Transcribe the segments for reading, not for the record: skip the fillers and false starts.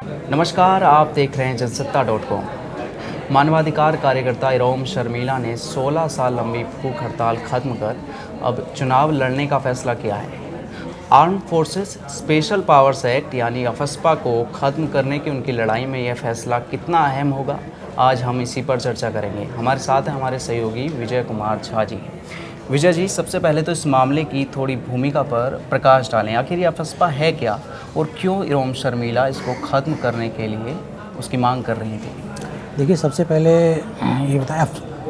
नमस्कार, आप देख रहे हैं जनसत्ता.com। मानवाधिकार कार्यकर्ता इरोम शर्मिला ने 16 साल लंबी भूख हड़ताल खत्म कर अब चुनाव लड़ने का फैसला किया है। Armed forces special powers act यानी अफस्पा को ख़त्म करने की उनकी लड़ाई में यह फैसला कितना अहम होगा, आज हम इसी पर चर्चा करेंगे। हमारे साथ हैं हमारे सहयोगी विजय कुमार झा जी। विजय जी, सबसे पहले तो इस मामले की थोड़ी भूमिका पर प्रकाश डालें। आखिर ये अफस्पा है क्या और क्यों इरोम शर्मिला इसको ख़त्म करने के लिए उसकी मांग कर रही थी? देखिए, सबसे पहले ये बताएं,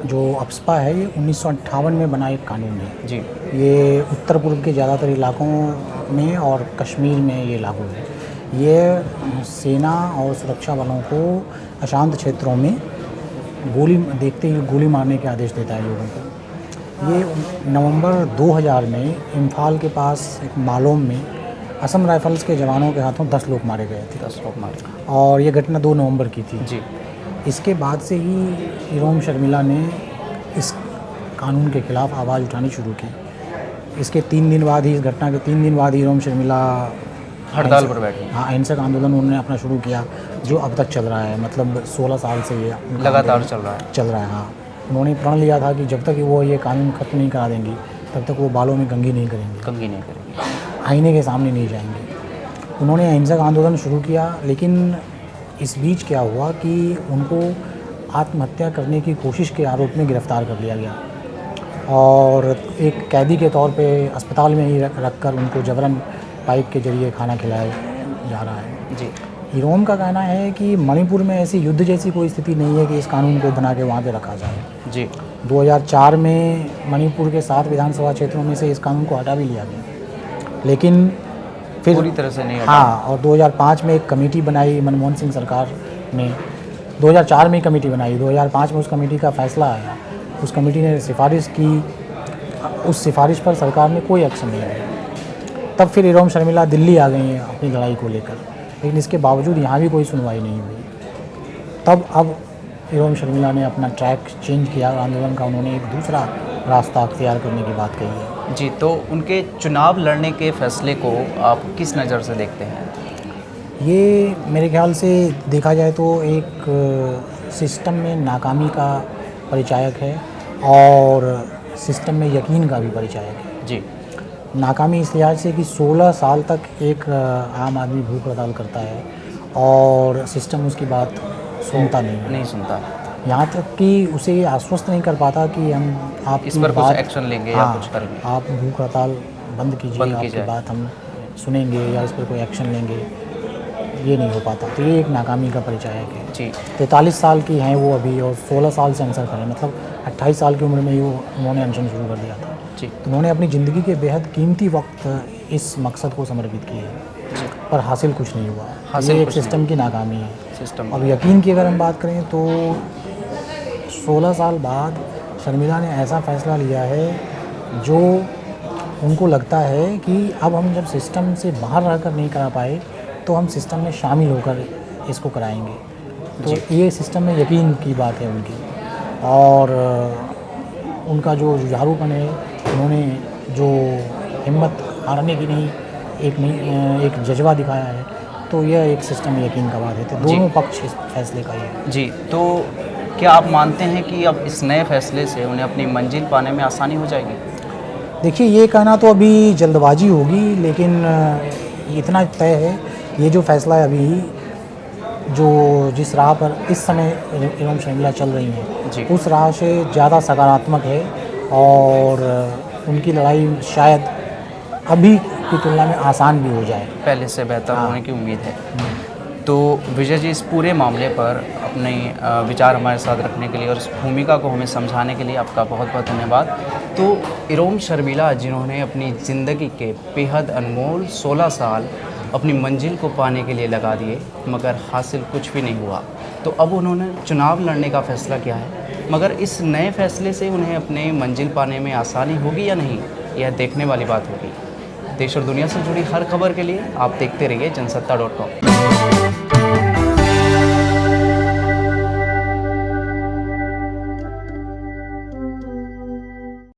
जो अफस्पा है ये 1958 में बना एक कानून है जी। ये उत्तर पूर्व के ज़्यादातर इलाकों में और कश्मीर में ये लागू है। ये सेना और सुरक्षा बलों को अशांत क्षेत्रों में गोली देखते ही गोली मारने के आदेश देता है लोगों को। ये नवंबर 2000 में इम्फाल के पास एक मालोम में असम राइफल्स के जवानों के हाथों 10 लोग मारे गए थे। 10 लोग मारे। और ये घटना 2 नवंबर की थी जी। इसके बाद से ही इरोम शर्मिला ने इस कानून के खिलाफ आवाज़ उठानी शुरू की। इसके 3 दिन बाद ही, इस घटना के 3 दिन बाद ही इरोम शर्मिला हड़ताल पर बैठी। हाँ, अहिंसक आंदोलन उन्होंने अपना शुरू किया, जो अब तक चल रहा है। मतलब 16 साल से ये लगातार चल रहा है। हाँ, उन्होंने प्रण लिया था कि जब तक वो ये कानून ख़त्म नहीं करा देंगी तब तक वो बालों में कंघी नहीं करेंगे, आईने के सामने नहीं जाएंगे। उन्होंने अहिंसक आंदोलन शुरू किया, लेकिन इस बीच क्या हुआ कि उनको आत्महत्या करने की कोशिश के आरोप में गिरफ़्तार कर लिया गया और एक कैदी के तौर पे अस्पताल में ही रखकर उनको जबरन पाइप के जरिए खाना खिलाया जा रहा है। जी। इरोम का कहना है कि मणिपुर में ऐसी युद्ध जैसी कोई स्थिति नहीं है कि इस कानून को बना के वहाँ पे रखा जाए। जी। 2004 में मणिपुर के 7 विधानसभा क्षेत्रों में से इस कानून को हटा भी लिया गया, लेकिन फिर पूरी तरह से नहीं हटा। हाँ, और 2005 में एक कमेटी बनाई मनमोहन सिंह सरकार ने। 2004 में कमेटी बनाई, 2005 में उस कमेटी का फैसला आया। उस कमेटी ने सिफारिश की, उस सिफारिश पर सरकार ने कोई एक्शन नहीं लिया। तब फिर इरोम शर्मिला दिल्ली आ गई हैं अपनी लड़ाई को लेकर, लेकिन इसके बावजूद यहाँ भी कोई सुनवाई नहीं हुई। तब अब इरोम शर्मिला ने अपना ट्रैक चेंज किया आंदोलन का। उन्होंने एक दूसरा रास्ता अख्तियार करने की बात कही है। जी, तो उनके चुनाव लड़ने के फैसले को आप किस नज़र से देखते हैं? ये मेरे ख्याल से देखा जाए तो एक सिस्टम में नाकामी का परिचायक है और सिस्टम में यकीन का भी परिचायक है। जी। नाकामी इस लिहाज से कि 16 साल तक एक आम आदमी भूख हड़ताल करता है और सिस्टम उसकी बात सुनता नहीं सुनता। यहाँ तक कि उसे ये आश्वस्त नहीं कर पाता कि हम आप इस पर कुछ एक्शन लेंगे या कुछ करेंगे। आप भूख हड़ताल बंद कीजिए, आपकी बात हम सुनेंगे या इस पर कोई एक्शन लेंगे, ये नहीं हो पाता। तो ये एक नाकामी का परिचायक है। जी। 43 साल की हैं वो अभी और 16 साल से अनशन करें, मतलब 28 साल की उम्र में ही उन्होंने अनशन शुरू कर दिया था। जी। तो उन्होंने अपनी ज़िंदगी के बेहद कीमती वक्त इस मकसद को समर्पित किए हैं, पर हासिल कुछ नहीं हुआ। ये एक सिस्टम की नाकामी है। सिस्टम। अब यकीन की अगर हम बात करें तो 16 साल बाद शर्मिला ने ऐसा फ़ैसला लिया है जो उनको लगता है कि अब हम जब सिस्टम से बाहर रहकर नहीं करा पाए तो हम सिस्टम में शामिल होकर इसको कराएंगे। तो ये सिस्टम में यकीन की बात है उनकी, और उनका जो जुझारूपन है, उन्होंने जो हिम्मत हारने की नहीं एक जज्बा दिखाया है, तो यह एक सिस्टम में यकीन का बात है। तो दोनों पक्ष इस फैसले का ही है। जी, तो क्या आप मानते हैं कि अब इस नए फैसले से उन्हें अपनी मंजिल पाने में आसानी हो जाएगी? देखिए, ये कहना तो अभी जल्दबाजी होगी, लेकिन इतना तय है, ये जो फैसला है अभी जो जिस राह पर इस समय इरोम शर्मिला चल रही हैं, उस राह से ज़्यादा सकारात्मक है और उनकी लड़ाई शायद अभी की तुलना में आसान भी हो जाए, पहले से बेहतर होने की उम्मीद है। तो विजय जी, इस पूरे मामले पर अपने विचार हमारे साथ रखने के लिए और इस भूमिका को हमें समझाने के लिए आपका बहुत बहुत धन्यवाद। तो इरोम शर्मिला, जिन्होंने अपनी ज़िंदगी के बेहद अनमोल 16 साल अपनी मंजिल को पाने के लिए लगा दिए, मगर हासिल कुछ भी नहीं हुआ, तो अब उन्होंने चुनाव लड़ने का फ़ैसला किया है। मगर इस नए फ़ैसले से उन्हें अपने मंजिल पाने में आसानी होगी या नहीं, यह देखने वाली बात होगी। देश और दुनिया से जुड़ी हर खबर के लिए आप देखते रहिए जनसत्ता.com।